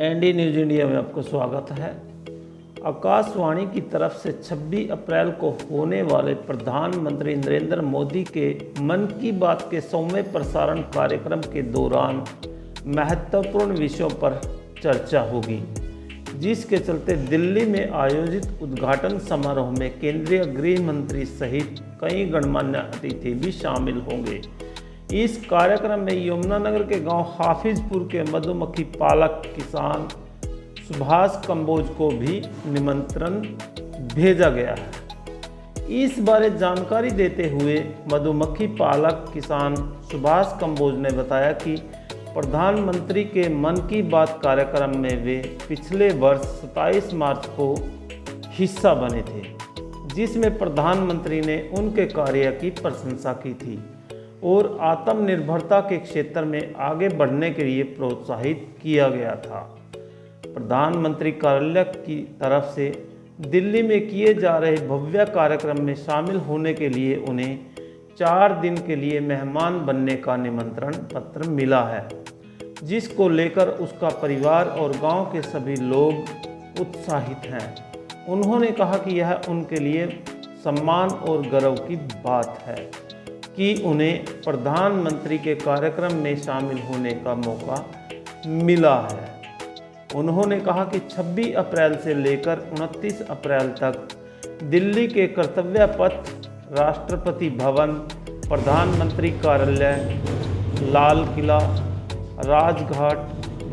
ND news India में आपका स्वागत है। आकाशवाणी की तरफ से 26 अप्रैल को होने वाले प्रधानमंत्री नरेंद्र मोदी के मन की बात के 100वें प्रसारण कार्यक्रम के दौरान महत्वपूर्ण विषयों पर चर्चा होगी, जिसके चलते दिल्ली में आयोजित उद्घाटन समारोह में केंद्रीय गृह मंत्री सहित कई गणमान्य अतिथि भी शामिल होंगे। इस कार्यक्रम में यमुनानगर के गांव हाफिजपुर के मधुमक्खी पालक किसान सुभाष कंबोज को भी निमंत्रण भेजा गया है। इस बारे जानकारी देते हुए मधुमक्खी पालक किसान सुभाष कंबोज ने बताया कि प्रधानमंत्री के मन की बात कार्यक्रम में वे पिछले वर्ष 27 मार्च को हिस्सा बने थे, जिसमें प्रधानमंत्री ने उनके कार्य की प्रशंसा की थी और आत्मनिर्भरता के क्षेत्र में आगे बढ़ने के लिए प्रोत्साहित किया गया था। प्रधानमंत्री कार्यालय की तरफ से दिल्ली में किए जा रहे भव्य कार्यक्रम में शामिल होने के लिए उन्हें 4 दिन के लिए मेहमान बनने का निमंत्रण पत्र मिला है, जिसको लेकर उसका परिवार और गांव के सभी लोग उत्साहित हैं। उन्होंने कहा कि यह उनके लिए सम्मान और गर्व की बात है कि उन्हें प्रधानमंत्री के कार्यक्रम में शामिल होने का मौका मिला है। उन्होंने कहा कि 26 अप्रैल से लेकर 29 अप्रैल तक दिल्ली के कर्तव्य पथ, राष्ट्रपति भवन, प्रधानमंत्री कार्यालय, लाल किला, राजघाट,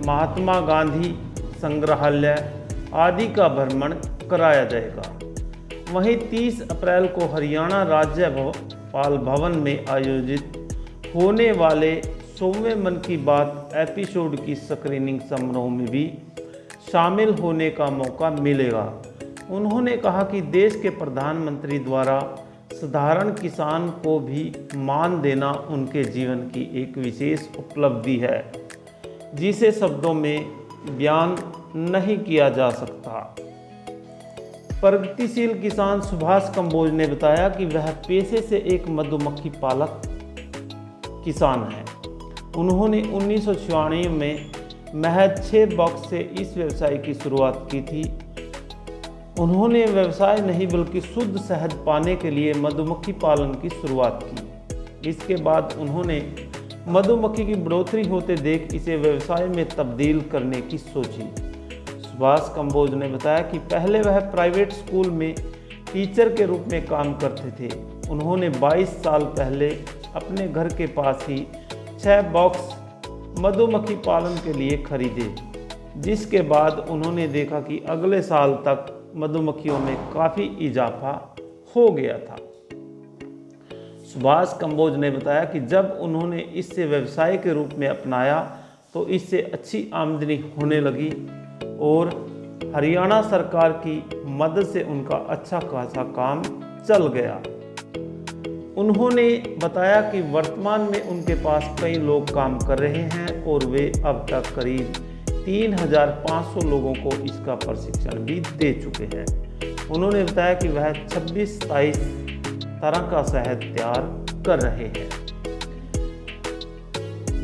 महात्मा गांधी संग्रहालय आदि का भ्रमण कराया जाएगा। वहीं 30 अप्रैल को हरियाणा राज्यपाल भवन में आयोजित होने वाले 100वें मन की बात एपिसोड की स्क्रीनिंग समारोह में भी शामिल होने का मौका मिलेगा। उन्होंने कहा कि देश के प्रधानमंत्री द्वारा साधारण किसान को भी मान देना उनके जीवन की एक विशेष उपलब्धि है, जिसे शब्दों में बयान नहीं किया जा सकता। प्रगतिशील किसान सुभाष कंबोज ने बताया कि वह पेशे से एक मधुमक्खी पालक किसान है। उन्होंने 1996 में महज 6 बॉक्स से इस व्यवसाय की शुरुआत की थी। उन्होंने व्यवसाय नहीं बल्कि शुद्ध शहद पाने के लिए मधुमक्खी पालन की शुरुआत की। इसके बाद उन्होंने मधुमक्खी की बढ़ोतरी होते देख इसे व्यवसाय में तब्दील करने की सोची। सुभाष कंबोज ने बताया कि पहले वह प्राइवेट स्कूल में टीचर के रूप में काम करते थे। उन्होंने 22 साल पहले अपने घर के पास ही 6 बॉक्स मधुमक्खी पालन के लिए खरीदे, जिसके बाद उन्होंने देखा कि अगले साल तक मधुमक्खियों में काफ़ी इजाफा हो गया था। सुभाष कंबोज ने बताया कि जब उन्होंने इसे व्यवसाय के रूप में अपनाया तो इससे अच्छी आमदनी होने लगी और हरियाणा सरकार की मदद से उनका अच्छा खासा काम चल गया। उन्होंने बताया कि वर्तमान में उनके पास कई लोग काम कर रहे हैं और वे अब तक करीब 3500 लोगों को इसका प्रशिक्षण भी दे चुके हैं। उन्होंने बताया कि वह 26-27 तरह का शहद तैयार कर रहे हैं।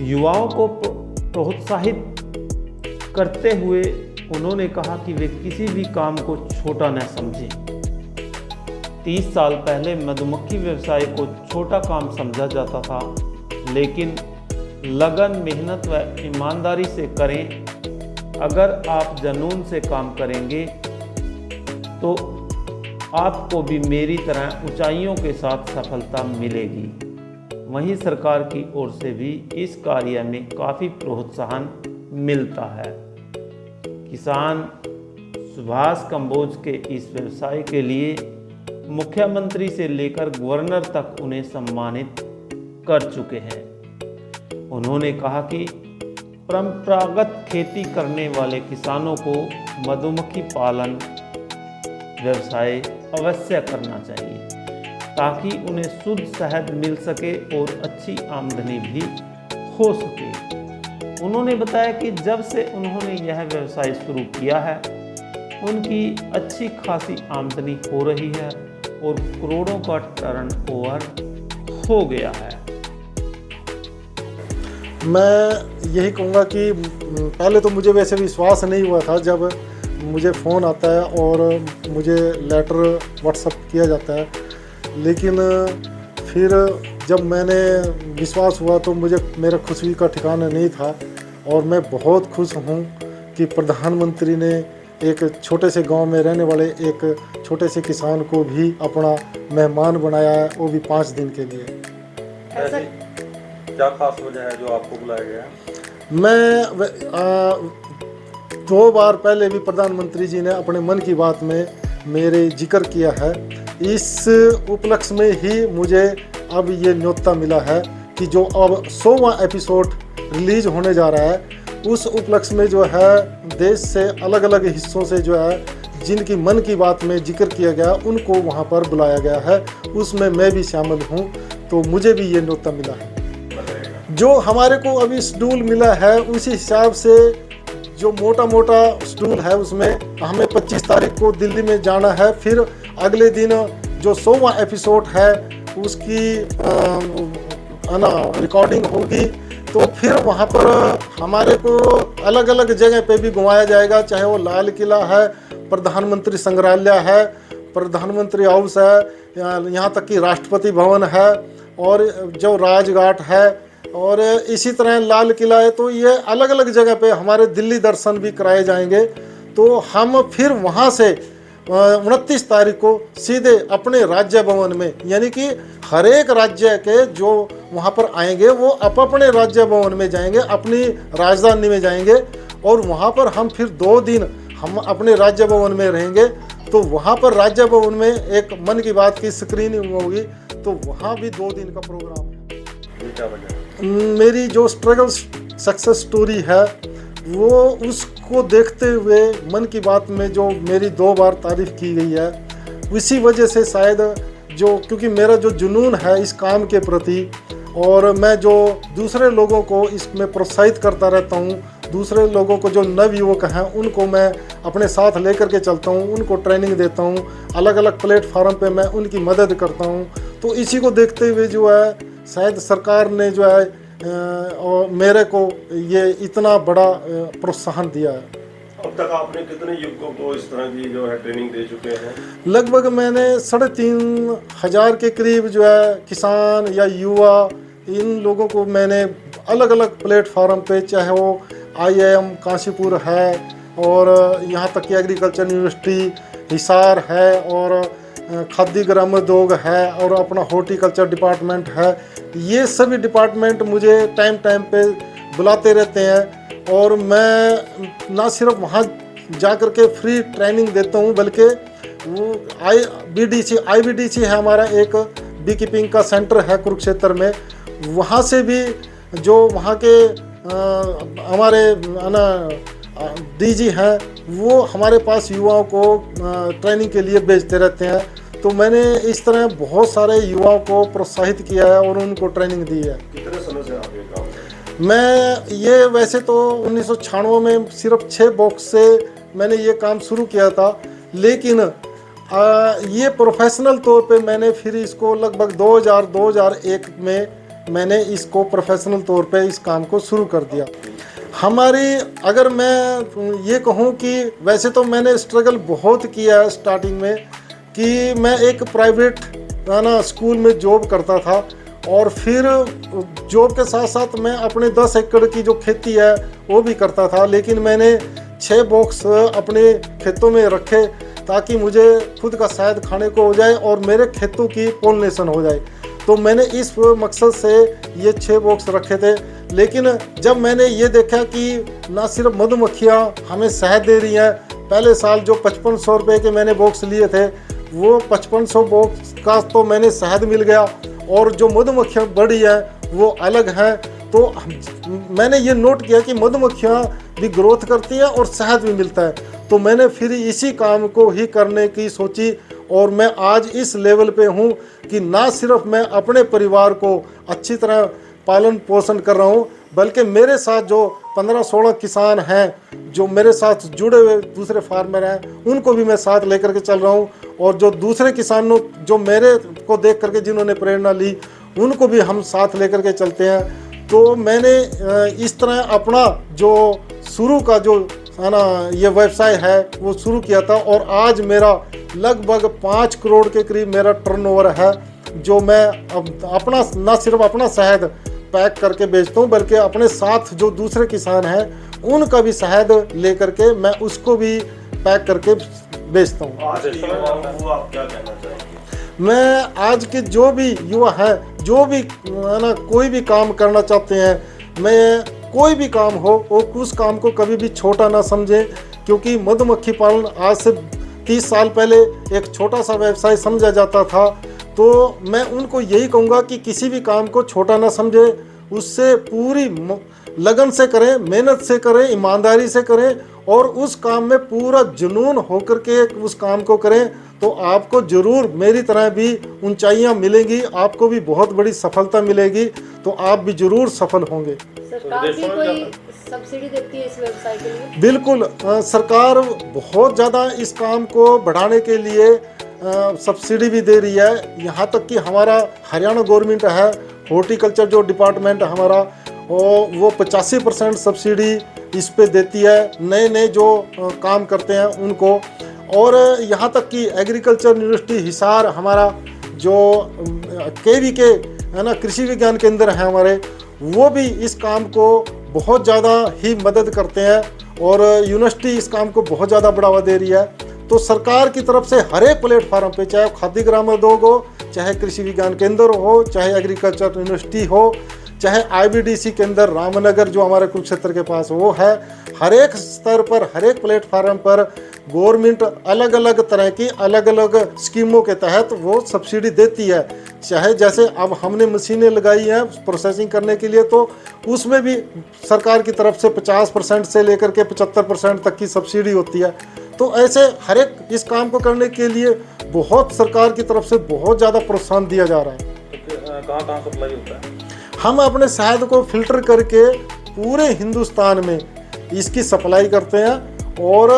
युवाओं को प्रोत्साहित करते हुए उन्होंने कहा कि वे किसी भी काम को छोटा न समझें। 30 साल पहले मधुमक्खी व्यवसाय को छोटा काम समझा जाता था, लेकिन लगन, मेहनत व ईमानदारी से करें। अगर आप जुनून से काम करेंगे तो आपको भी मेरी तरह ऊंचाइयों के साथ सफलता मिलेगी। वहीं सरकार की ओर से भी इस कार्य में काफ़ी प्रोत्साहन मिलता है। किसान सुभाष कंबोज के इस व्यवसाय के लिए मुख्यमंत्री से लेकर गवर्नर तक उन्हें सम्मानित कर चुके हैं। उन्होंने कहा कि परंपरागत खेती करने वाले किसानों को मधुमक्खी पालन व्यवसाय अवश्य करना चाहिए, ताकि उन्हें शुद्ध शहद मिल सके और अच्छी आमदनी भी हो सके। उन्होंने बताया कि जब से उन्होंने यह व्यवसाय शुरू किया है, उनकी अच्छी खासी आमदनी हो रही है और करोड़ों का टर्नओवर हो गया है। मैं यही कहूँगा कि पहले तो मुझे वैसे विश्वास नहीं हुआ था जब मुझे फ़ोन आता है और मुझे लेटर व्हाट्सअप किया जाता है, लेकिन फिर जब मैंने विश्वास हुआ तो मुझे मेरा खुशी का ठिकाना नहीं था। और मैं बहुत खुश हूँ कि प्रधानमंत्री ने एक छोटे से गांव में रहने वाले एक छोटे से किसान को भी अपना मेहमान बनाया है, वो भी 5 दिन के लिए। ऐसा क्या खास वजह है जो आपको बुलाया गया है? मैं 2 बार पहले भी प्रधानमंत्री जी ने अपने मन की बात में मेरे जिक्र किया है। इस उपलक्ष्य में ही मुझे अब ये न्योता मिला है कि जो अब 100वां एपिसोड रिलीज होने जा रहा है, उस उपलक्ष्य में जो है देश से अलग अलग हिस्सों से जो है जिनकी मन की बात में जिक्र किया गया उनको वहाँ पर बुलाया गया है, उसमें मैं भी शामिल हूँ। तो मुझे भी ये न्योता मिला है। जो हमारे को अभी शेड्यूल मिला है उसी हिसाब से जो मोटा शेड्यूल है उसमें हमें 25 तारीख को दिल्ली में जाना है। फिर अगले दिन जो 100वां एपिसोड है उसकी रिकॉर्डिंग होगी। तो फिर वहाँ पर हमारे को अलग अलग जगह पे भी घुमाया जाएगा, चाहे वो लाल किला है, प्रधानमंत्री संग्रहालय है, प्रधानमंत्री हाउस है, यहाँ तक कि राष्ट्रपति भवन है और जो राजघाट है और इसी तरह लाल किला है। तो ये अलग अलग जगह पे हमारे दिल्ली दर्शन भी कराए जाएंगे। तो हम फिर वहाँ से 29 तारीख को सीधे अपने राज्य भवन में, यानी कि हर एक राज्य के जो वहाँ पर आएंगे वो अपने राज्य भवन में जाएंगे, अपनी राजधानी में जाएंगे और वहाँ पर हम फिर 2 दिन हम अपने राज्य भवन में रहेंगे। तो वहाँ पर राज्य भवन में एक मन की बात की स्क्रीनिंग होगी, तो वहाँ भी 2 दिन का प्रोग्राम है। क्या वजह है? मेरी जो स्ट्रगल सक्सेस स्टोरी है वो उसको देखते हुए मन की बात में जो मेरी 2 बार तारीफ की गई है, इसी वजह से शायद जो क्योंकि मेरा जो जुनून है इस काम के प्रति और मैं जो दूसरे लोगों को इसमें प्रोत्साहित करता रहता हूँ, दूसरे लोगों को जो नवयुवक हैं उनको मैं अपने साथ लेकर के चलता हूँ, उनको ट्रेनिंग देता हूँ, अलग अलग प्लेटफार्म पे मैं उनकी मदद करता हूँ। तो इसी को देखते हुए जो है शायद सरकार ने जो है और मेरे को ये इतना बड़ा प्रोत्साहन दिया है। अब तक आपने कितने युवकों को इस तरह की जो है ट्रेनिंग दे चुके हैं? लगभग मैंने 3,500 के करीब जो है किसान या युवा इन लोगों को मैंने अलग अलग प्लेटफार्म पे, चाहे वो IIM काशीपुर है और यहाँ तक कि एग्रीकल्चर यूनिवर्सिटी हिसार है और खाद्य ग्रामोद्योग है और अपना हॉर्टिकल्चर डिपार्टमेंट है, ये सभी डिपार्टमेंट मुझे टाइम पे बुलाते रहते हैं और मैं ना सिर्फ वहाँ जा कर के फ्री ट्रेनिंग देता हूँ बल्कि वो IBDC है हमारा एक बी कीपिंग का सेंटर है कुरुक्षेत्र में, वहाँ से भी जो वहाँ के हमारे DG हैं वो हमारे पास युवाओं को ट्रेनिंग के लिए भेजते रहते हैं। तो मैंने इस तरह बहुत सारे युवाओं को प्रोत्साहित किया है और उनको ट्रेनिंग दी है। कितने समय से आप ये काम कर रहे हैं? मैं ये वैसे तो 1996 में सिर्फ 6 बॉक्स से मैंने ये काम शुरू किया था, लेकिन ये प्रोफेशनल तौर पे मैंने फिर इसको लगभग 2001 में मैंने इसको प्रोफेशनल तौर पे इस काम को शुरू कर दिया। हमारी अगर मैं ये कहूँ कि वैसे तो मैंने स्ट्रगल बहुत किया है स्टार्टिंग में कि मैं एक प्राइवेट स्कूल में जॉब करता था और फिर जॉब के साथ साथ मैं अपने 10 एकड़ की जो खेती है वो भी करता था, लेकिन मैंने 6 बॉक्स अपने खेतों में रखे ताकि मुझे खुद का शहद खाने को हो जाए और मेरे खेतों की पोलिनेशन हो जाए। तो मैंने इस मकसद से ये 6 बॉक्स रखे थे। लेकिन जब मैंने ये देखा कि ना सिर्फ मधुमक्खियाँ हमें शहद दे रही हैं, पहले साल जो 5500 रुपये के मैंने बॉक्स लिए थे वो 5500 बॉक्स का तो मैंने शहद मिल गया और जो मधुमक्खियाँ बड़ी हैं वो अलग हैं। तो मैंने ये नोट किया कि मधुमक्खियाँ भी ग्रोथ करती हैं और शहद भी मिलता है। तो मैंने फिर इसी काम को ही करने की सोची और मैं आज इस लेवल पे हूँ कि ना सिर्फ मैं अपने परिवार को अच्छी तरह पालन पोषण कर रहा हूँ, बल्कि मेरे साथ जो 15-16 किसान हैं जो मेरे साथ जुड़े हुए दूसरे फार्मर हैं उनको भी मैं साथ लेकर के चल रहा हूँ और जो दूसरे किसानों जो मेरे को देख करके जिन्होंने प्रेरणा ली उनको भी हम साथ लेकर के चलते हैं। तो मैंने इस तरह अपना जो शुरू का जो है ना ये व्यवसाय है वो शुरू किया था, और आज मेरा लगभग 5 करोड़ के करीब मेरा टर्नओवर है, जो मैं अब अपना न सिर्फ अपना शहद पैक करके बेचता हूँ, बल्कि अपने साथ जो दूसरे किसान हैं उनका भी शहद लेकर के मैं उसको भी पैक करके बेचता हूँ। आज के युवाओं को आप क्या कहना चाहेंगे? मैं आज के जो भी युवा हैं, जो भी है ना कोई भी काम करना चाहते हैं, मैं कोई भी काम हो वो उस काम को कभी भी छोटा ना समझे, क्योंकि मधुमक्खी पालन आज से 30 साल पहले एक छोटा सा व्यवसाय समझा जाता था। तो मैं उनको यही कहूँगा कि किसी भी काम को छोटा ना समझे, उससे पूरी लगन से करें, मेहनत से करें, ईमानदारी से करें, और उस काम में पूरा जुनून होकर के उस काम को करें, तो आपको ज़रूर मेरी तरह भी ऊंचाइयां मिलेंगी, आपको भी बहुत बड़ी सफलता मिलेगी, तो आप भी ज़रूर सफल होंगे। सरकार भी कोई सब्सिडी देती है इस व्यवसाय के लिए? बिल्कुल, सरकार बहुत ज़्यादा इस काम को बढ़ाने के लिए सब्सिडी भी दे रही है। यहाँ तक कि हमारा हरियाणा गवर्नमेंट है, हॉर्टिकल्चर जो डिपार्टमेंट हमारा, वो 85% सब्सिडी इस पे देती है नए नए जो काम करते हैं उनको। और यहाँ तक कि एग्रीकल्चर यूनिवर्सिटी हिसार हमारा जो KVK है ना, कृषि विज्ञान केंद्र है हमारे, वो भी इस काम को बहुत ज़्यादा ही मदद करते हैं, और यूनिवर्सिटी इस काम को बहुत ज़्यादा बढ़ावा दे रही है। तो सरकार की तरफ से हर एक प्लेटफार्म पे, चाहे खाद्य ग्राम उद्योग हो, चाहे कृषि विज्ञान केंद्र हो, चाहे एग्रीकल्चर यूनिवर्सिटी हो, चाहे IBDC केंद्र रामनगर जो हमारे कुरुक्षेत्र के पास वो है, हर एक स्तर पर, हर एक प्लेटफार्म पर गवर्नमेंट अलग अलग तरह की अलग अलग स्कीमों के तहत वो सब्सिडी देती है। चाहे जैसे अब हमने मशीनें लगाई हैं प्रोसेसिंग करने के लिए, तो उसमें भी सरकार की तरफ से 50% से लेकर के 75% तक की सब्सिडी होती है। तो ऐसे हर एक इस काम को करने के लिए बहुत सरकार की तरफ से बहुत ज़्यादा प्रोत्साहन दिया जा रहा है। तो कहाँ सप्लाई होता है? हम अपने शहद को फिल्टर करके पूरे हिंदुस्तान में इसकी सप्लाई करते हैं, और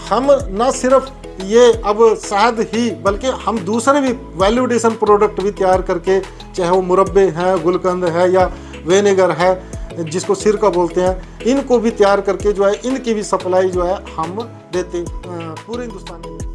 हम न सिर्फ ये अब शहद ही, बल्कि हम दूसरे भी वैल्यू एडिशन प्रोडक्ट भी तैयार करके, चाहे वो मुरब्बे हैं, गुलकंद है, या विनेगर है जिसको सिरका बोलते हैं, इनको भी तैयार करके जो है इनकी भी सप्लाई जो है हम देते पूरे हिंदुस्तान में।